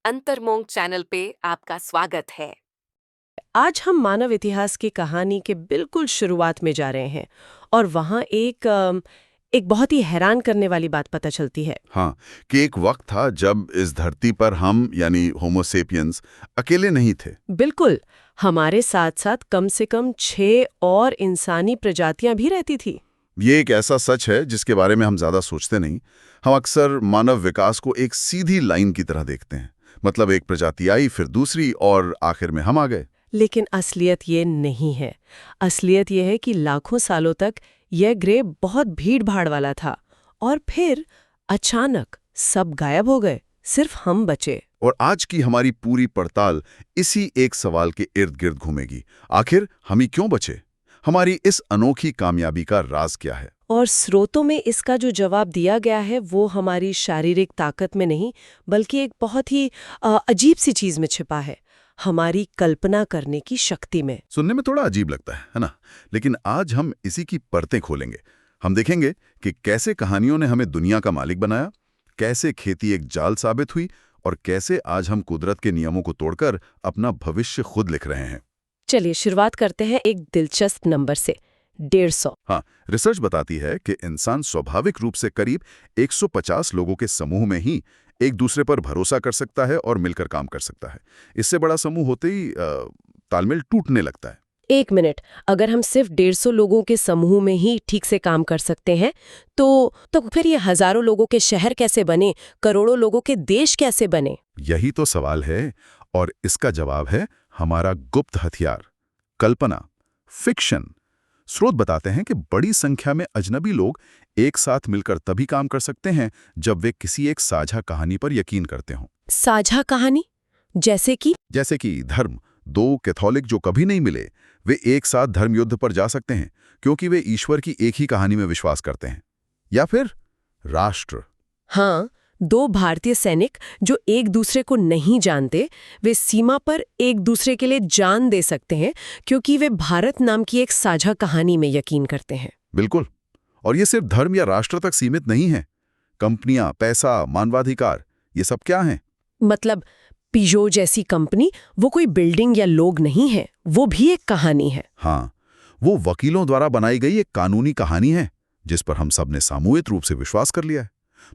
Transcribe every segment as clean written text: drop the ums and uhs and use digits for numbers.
अंतर्मोंग channel पे आपका स्वागत है। आज हम मानव इतिहास की कहानी के बिल्कुल शुरुआत में जा रहे हैं और वहाँ एक बहुत ही हैरान करने वाली बात पता चलती है। हाँ, कि एक वक्त था जब इस धरती पर हम यानी होमो सेपियंस अकेले नहीं थे। बिल्कुल, हमारे साथ साथ कम से कम 6 और इंसानी प्रजातियां भी रहती थी। ये एक ऐसा सच है जिसके बारे में हम ज्यादा सोचते नहीं। हम अक्सर मानव विकास को एक सीधी लाइन की तरह देखते हैं। मतलब एक प्रजाति आई, फिर दूसरी और आखिर में हम आ गए। लेकिन असलियत ये नहीं है। असलियत ये है कि लाखों सालों तक यह ग्रे बहुत भीड़-भाड़ वाला था और फिर अचानक सब गायब हो गए, सिर्फ हम बचे। और आज की हमारी पूरी पड़ताल इसी एक सवाल के इर्द गिर्द घूमेगी। आखिर हम ही क्यों बचे? हमारी इस अनोखी कामयाबी का राज क्या है? और स्रोतों में इसका जो जवाब दिया गया है वो हमारी शारीरिक ताकत में नहीं, बल्कि एक बहुत ही अजीब सी चीज में छिपा है, हमारी कल्पना करने की शक्ति में। सुनने में थोड़ा अजीब लगता है ना? लेकिन आज हम इसी की परतें खोलेंगे। हम देखेंगे कि कैसे कहानियों ने हमें दुनिया का मालिक बनाया, कैसे खेती एक जाल साबित हुई और कैसे आज हम कुदरत के नियमों को तोड़कर अपना भविष्य खुद लिख रहे हैं। चलिए शुरुआत करते हैं एक दिलचस्प नंबर से, 150। हाँ, रिसर्च बताती है कि इंसान स्वाभाविक रूप से करीब 150 लोगों के समूह में ही एक दूसरे पर भरोसा कर सकता है और मिलकर काम कर सकता है। इससे बड़ा समूह होते ही तालमेल टूटने लगता है। एक मिनट, अगर हम सिर्फ 150 लोगों के समूह में ही ठीक से काम कर सकते हैं तो फिर ये हजारों लोगों के शहर कैसे बने, करोड़ों लोगों के देश कैसे बने? यही तो सवाल है और इसका जवाब है हमारा गुप्त हथियार, कल्पना, फिक्शन। स्रोत बताते हैं कि बड़ी संख्या में अजनबी लोग एक साथ मिलकर तभी काम कर सकते हैं जब वे किसी एक साझा कहानी पर यकीन करते हों। साझा कहानी? जैसे कि धर्म। दो कैथोलिक जो कभी नहीं मिले, वे एक साथ धर्म युद्ध पर जा सकते हैं क्योंकि वे ईश्वर की एक ही कहानी में विश्वास करते हैं। या फिर राष्ट्र। हाँ, 2 भारतीय सैनिक जो एक दूसरे को नहीं जानते, वे सीमा पर एक दूसरे के लिए जान दे सकते हैं क्योंकि वे भारत नाम की एक साझा कहानी में यकीन करते हैं। बिल्कुल। और ये सिर्फ धर्म या राष्ट्र तक सीमित नहीं है। कंपनियां, पैसा, मानवाधिकार, ये सब क्या हैं? मतलब पिजो जैसी कंपनी वो कोई बिल्डिंग या लोग नहीं है, वो भी एक कहानी है। हाँ, वो वकीलों द्वारा बनाई गई एक कानूनी कहानी है जिस पर हम सब ने सामूहिक रूप से विश्वास कर लिया है।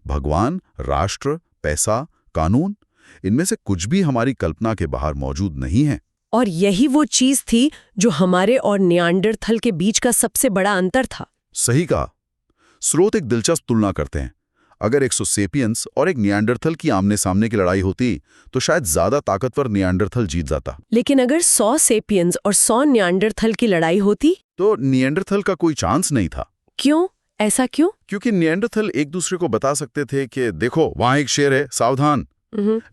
भगवान, राष्ट्र, पैसा, कानून, इनमें से कुछ भी हमारी कल्पना के बाहर मौजूद नहीं है। और यही वो चीज थी जो हमारे और नियांडरथल के बीच का सबसे बड़ा अंतर था। सही कहा। स्रोत एक दिलचस्प तुलना करते हैं। अगर 100 सेपियंस और एक नियांडरथल की आमने सामने की लड़ाई होती तो शायद ज्यादा ताकतवर नियांडरथल जीत जाता। लेकिन अगर 100 सेपियंस और 100 नियांडरथल की लड़ाई होती तो नियांडरथल का कोई चांस नहीं था। क्यों? ऐसा क्यों? क्योंकि नियांडरथल एक दूसरे को बता सकते थे कि देखो वहां एक शेर है, सावधान।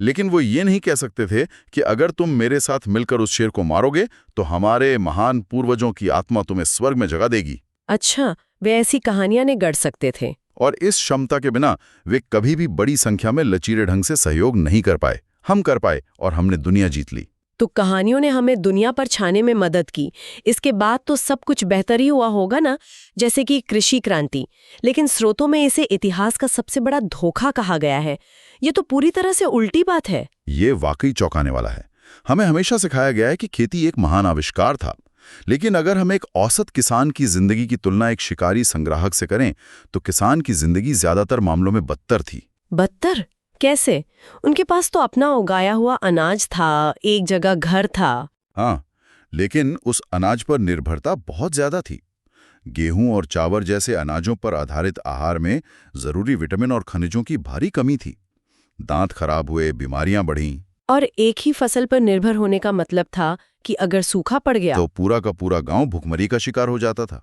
लेकिन वो ये नहीं कह सकते थे कि अगर तुम मेरे साथ मिलकर उस शेर को मारोगे तो हमारे महान पूर्वजों की आत्मा तुम्हें स्वर्ग में जगह देगी। अच्छा, वे ऐसी कहानियां ने गढ़ सकते थे। और इस क्षमता के बिना वे कभी भी बड़ी संख्या में लचीले ढंग से सहयोग नहीं कर पाए। हम कर पाए और हमने दुनिया जीत ली। तो कहानियों ने हमें दुनिया पर छाने में मदद की। इसके बाद तो सब कुछ बेहतर ही हुआ होगा ना, जैसे कि कृषि क्रांति। लेकिन स्रोतों में इसे इतिहास का सबसे बड़ा धोखा कहा गया है। ये तो पूरी तरह से उल्टी बात है। ये वाकई चौंकाने वाला है। हमें हमेशा सिखाया गया है कि खेती एक महान आविष्कार था। लेकिन अगर हम एक औसत किसान की जिंदगी की तुलना एक शिकारी संग्राहक से करें तो किसान की जिंदगी ज्यादातर मामलों में बदतर थी। बदतर कैसे? उनके पास तो अपना उगाया हुआ अनाज था, एक जगह घर था। हाँ, लेकिन उस अनाज पर निर्भरता बहुत ज्यादा थी। गेहूं और चावल जैसे अनाजों पर आधारित आहार में जरूरी विटामिन और खनिजों की भारी कमी थी। दांत खराब हुए, बीमारियां बढ़ीं। और एक ही फसल पर निर्भर होने का मतलब था कि अगर सूखा पड़ गया तो पूरा का पूरा गांव भुखमरी का शिकार हो जाता था।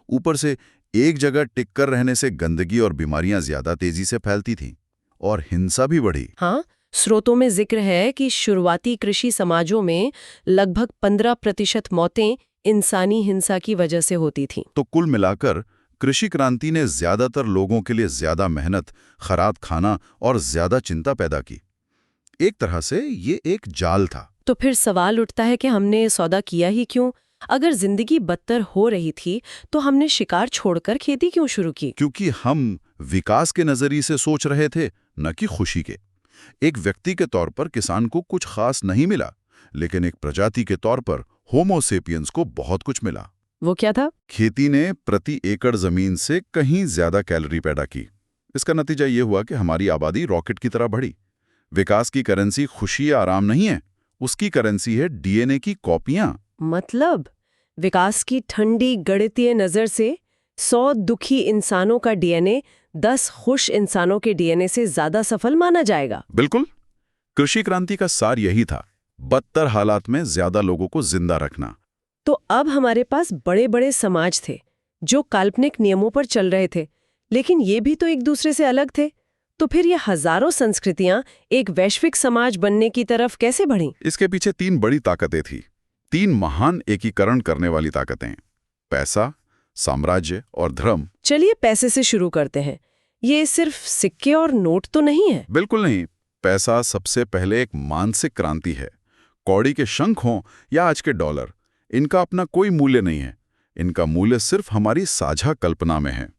ऊपर से एक जगह टिककर रहने से गंदगी और बीमारियां ज्यादा तेजी से फैलती थीं और हिंसा भी बढ़ी। हाँ, स्रोतों में जिक्र है कि शुरुआती कृषि समाजों में लगभग 15% मौतें इंसानी हिंसा की वजह से होती थीं। तो कुल मिलाकर कृषि क्रांति ने ज्यादातर लोगों के लिए ज्यादा मेहनत, खराब खाना और ज्यादा चिंता पैदा की। एक तरह से ये एक जाल था। तो फिर सवाल उठता है कि हमने ये सौदा किया ही क्यों? अगर जिंदगी बदतर हो रही थी तो हमने शिकार छोड़कर खेती क्यों शुरू की? क्योंकि हम विकास के नजरिए से सोच रहे थे, न कि खुशी के। एक व्यक्ति के तौर पर किसान को कुछ खास नहीं मिला, लेकिन एक प्रजाति के तौर पर होमो सेपियंस को बहुत कुछ मिला। वो क्या था? खेती ने प्रति एकड़ जमीन से कहीं ज्यादा कैलोरी पैदा की। इसका नतीजा ये हुआ कि हमारी आबादी रॉकेट की तरह बढ़ी। विकास की करेंसी खुशी या आराम नहीं है, उसकी करेंसी है डीएनए की कॉपियां। मतलब विकास की ठंडी गणितीय नजर से 100 दुखी इंसानों का डीएनए 10 खुश इंसानों के डीएनए से ज्यादा सफल माना जाएगा। बिल्कुल। कृषि क्रांति का सार यही था, बदतर हालात में ज्यादा लोगों को जिंदा रखना। तो अब हमारे पास बड़े बड़े समाज थे जो काल्पनिक नियमों पर चल रहे थे, लेकिन ये भी तो एक दूसरे से अलग थे। तो फिर ये हजारों संस्कृतियां एक वैश्विक समाज बनने की तरफ कैसे बढ़ीं? इसके पीछे 3 बड़ी ताकतें थी, 3 महान एकीकरण करने वाली ताकतें: पैसा, साम्राज्य और धर्म। चलिए पैसे से शुरू करते हैं। ये सिर्फ सिक्के और नोट तो नहीं है। बिल्कुल नहीं। पैसा सबसे पहले एक मानसिक क्रांति है। कौड़ी के शंख हों या आज के डॉलर, इनका अपना कोई मूल्य नहीं है। इनका मूल्य सिर्फ हमारी साझा कल्पना में है।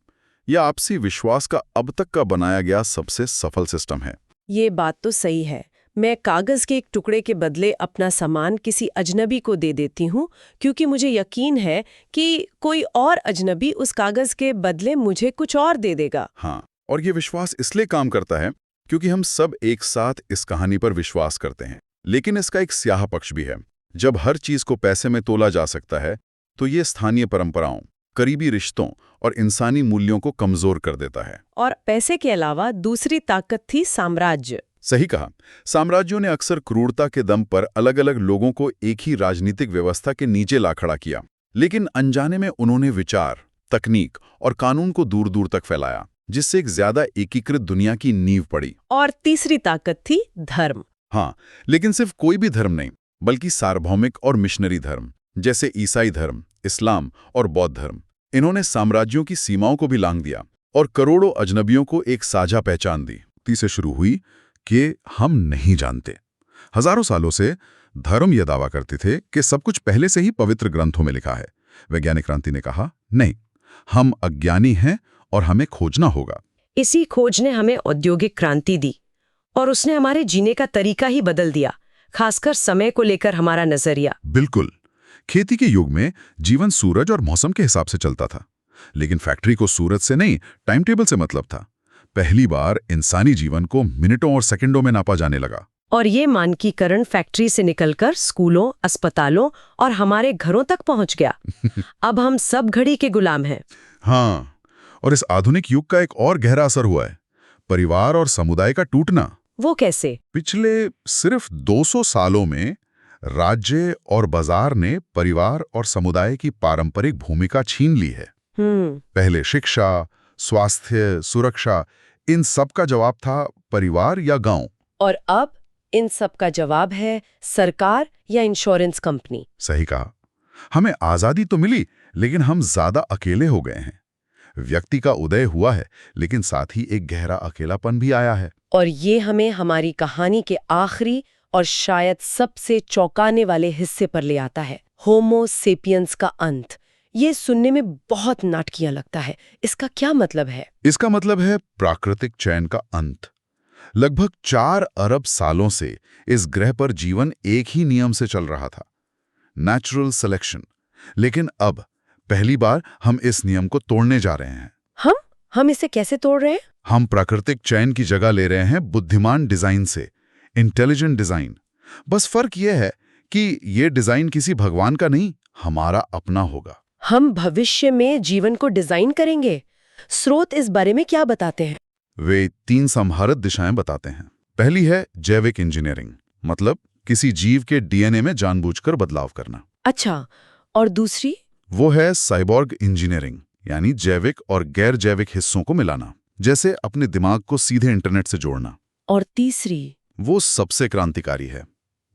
यह आपसी विश्वास का अब तक का बनाया गया सबसे सफल सिस्टम है। ये बात तो सही है। मैं कागज के एक टुकड़े के बदले अपना सामान किसी अजनबी को दे देती हूँ, क्योंकि मुझे यकीन है कि कोई और अजनबी उस कागज के बदले मुझे कुछ और दे देगा। हाँ, और ये विश्वास इसलिए काम करता है क्योंकि हम सब एक साथ इस कहानी पर विश्वास करते हैं। लेकिन इसका एक स्याह पक्ष भी है। जब हर चीज को पैसे में तोला जा सकता है, तो ये स्थानीय परंपराओं, करीबी रिश्तों और इंसानी मूल्यों को कमजोर कर देता है। और पैसे के अलावा दूसरी ताकत थी साम्राज्य। सही कहा। साम्राज्यों ने अक्सर क्रूरता के दम पर अलग अलग लोगों को एक ही राजनीतिक व्यवस्था के नीचे ला खड़ा किया, लेकिन अनजाने में उन्होंने विचार, तकनीक और कानून को दूर दूर तक फैलाया, जिससे एक ज्यादा एकीकृत दुनिया की नींव पड़ी। और तीसरी ताकत थी धर्म। हाँ, लेकिन सिर्फ कोई भी धर्म नहीं, बल्कि सार्वभौमिक और मिशनरी धर्म, जैसे ईसाई धर्म, इस्लाम और बौद्ध धर्म। इन्होंने साम्राज्यों की सीमाओं को भी लांघ दिया और करोड़ों अजनबियों को एक साझा पहचान दी। तीसरे शुरू हुई कि हम नहीं जानते। हजारों सालों से धर्म यह दावा करते थे कि सब कुछ पहले से ही पवित्र ग्रंथों में लिखा है। वैज्ञानिक क्रांति ने कहा, नहीं, हम अज्ञानी हैं और हमें खोजना होगा। इसी खोज ने हमें औद्योगिक क्रांति दी और उसने हमारे जीने का तरीका ही बदल दिया, खासकर समय को लेकर हमारा नजरिया। बिल्कुल। खेती के युग में जीवन सूरज और मौसम के हिसाब से चलता था, लेकिन फैक्ट्री को सूरज से नहीं, टाइम टेबल से मतलब था। पहली बार इंसानी जीवन को मिनटों और सेकंडों में नापा जाने लगा। और ये मानकीकरण फैक्ट्री से निकलकर स्कूलों, अस्पतालों और हमारे घरों तक पहुंच गया। अब हम सब घड़ी के गुलाम हैं। हाँ, और इस आधुनिक युग का एक और गहरा असर हुआ है, परिवार और समुदाय का टूटना। वो कैसे? पिछले सिर्फ 200 सालों में राज्य और बाजार ने परिवार और समुदाय की पारंपरिक भूमिका छीन ली है। पहले शिक्षा, स्वास्थ्य, सुरक्षा, इन सब का जवाब था परिवार या गांव। और अब इन सब का जवाब है सरकार या इंश्योरेंस कंपनी। सही कहा। हमें आजादी तो मिली, लेकिन हम ज्यादा अकेले हो गए हैं। व्यक्ति का उदय हुआ है, लेकिन साथ ही एक गहरा अकेलापन भी आया है। और ये हमें हमारी कहानी के आखिरी और शायद सबसे चौंकाने वाले हिस्से पर ले आता है, होमो सेपियंस का अंत। ये सुनने में बहुत नाटकीय लगता है। इसका क्या मतलब है? इसका मतलब है प्राकृतिक चयन का अंत। लगभग 4 अरब सालों से इस ग्रह पर जीवन एक ही नियम से चल रहा था, नेचुरल सिलेक्शन। लेकिन अब पहली बार हम इस नियम को तोड़ने जा रहे हैं। हम इसे कैसे तोड़ रहे हैं? हम प्राकृतिक चयन की जगह ले रहे हैं बुद्धिमान डिजाइन से, इंटेलिजेंट डिजाइन। बस फर्क यह है कि ये डिजाइन किसी भगवान का नहीं, हमारा अपना होगा। हम भविष्य में जीवन को डिजाइन करेंगे। स्रोत इस बारे में क्या बताते हैं? वे 3 संभावित दिशाएं बताते हैं। पहली है जैविक इंजीनियरिंग, मतलब किसी जीव के डीएनए में जानबूझकर बदलाव करना। अच्छा, और दूसरी? वो है साइबॉर्ग इंजीनियरिंग, यानी जैविक और गैर जैविक हिस्सों को मिलाना, जैसे अपने दिमाग को सीधे इंटरनेट से जोड़ना। और तीसरी? वो सबसे क्रांतिकारी है,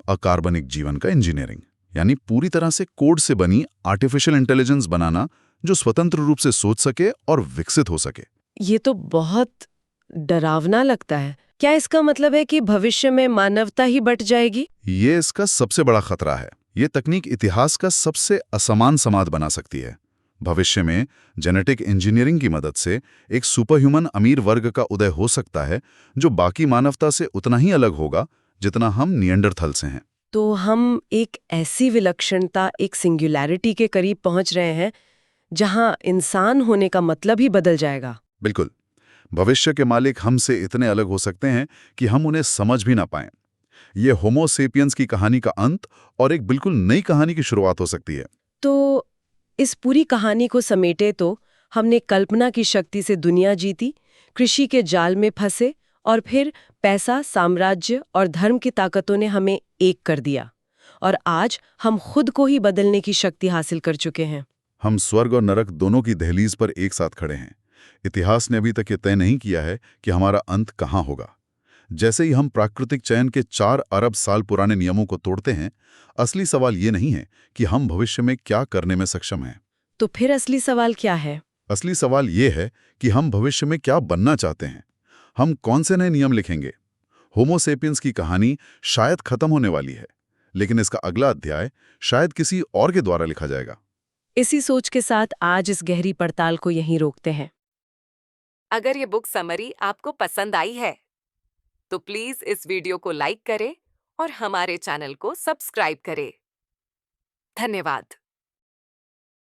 अकार्बनिक जीवन का इंजीनियरिंग, यानी पूरी तरह से कोड से बनी आर्टिफिशियल इंटेलिजेंस बनाना जो स्वतंत्र रूप से सोच सके और विकसित हो सके। ये तो बहुत डरावना लगता है। क्या इसका मतलब है कि भविष्य में मानवता ही बट जाएगी? ये इसका सबसे बड़ा खतरा है। ये तकनीक इतिहास का सबसे असमान समाज बना सकती है। भविष्य में जेनेटिक इंजीनियरिंग की मदद से एक सुपरह्यूमन अमीर वर्ग का उदय हो सकता है जो बाकी मानवता से उतना ही अलग होगा जितना हम निएंडरथल से हैं। तो हम एक ऐसी विलक्षणता, एक सिंगुलैरिटी के करीब पहुंच रहे हैं जहां इंसान होने का मतलब ही बदल जाएगा। बिल्कुल। भविष्य के मालिक हमसे इतने अलग हो सकते हैं कि हम उन्हें समझ भी ना पाएं। ये होमो सेपियंस की कहानी का अंत और एक बिल्कुल नई कहानी की शुरुआत हो सकती है। तो इस पूरी कहानी को समेटे तो हमने कल्पना की शक्ति से दुनिया जीती, कृषि के जाल में फंसे और फिर पैसा, साम्राज्य और धर्म की ताकतों ने हमें एक कर दिया। और आज हम खुद को ही बदलने की शक्ति हासिल कर चुके हैं। हम स्वर्ग और नरक दोनों की दहलीज पर एक साथ खड़े हैं। इतिहास ने अभी तक ये तय नहीं किया है कि हमारा अंत कहाँ होगा। जैसे ही हम प्राकृतिक चयन के 4 अरब साल पुराने नियमों को तोड़ते हैं, असली सवाल ये नहीं है कि हम भविष्य में क्या करने में सक्षम हैं। तो फिर असली सवाल क्या है? असली सवाल ये है कि हम भविष्य में क्या बनना चाहते हैं। हम कौन से नए नियम लिखेंगे। होमो सेपियंस की कहानी शायद खत्म होने वाली है, लेकिन इसका अगला अध्याय शायद किसी और के द्वारा लिखा जाएगा। इसी सोच के साथ आज इस गहरी पड़ताल को यहीं रोकते हैं। अगर ये बुक समरी आपको पसंद आई है तो प्लीज इस वीडियो को लाइक करें और हमारे चैनल को सब्सक्राइब करें। धन्यवाद।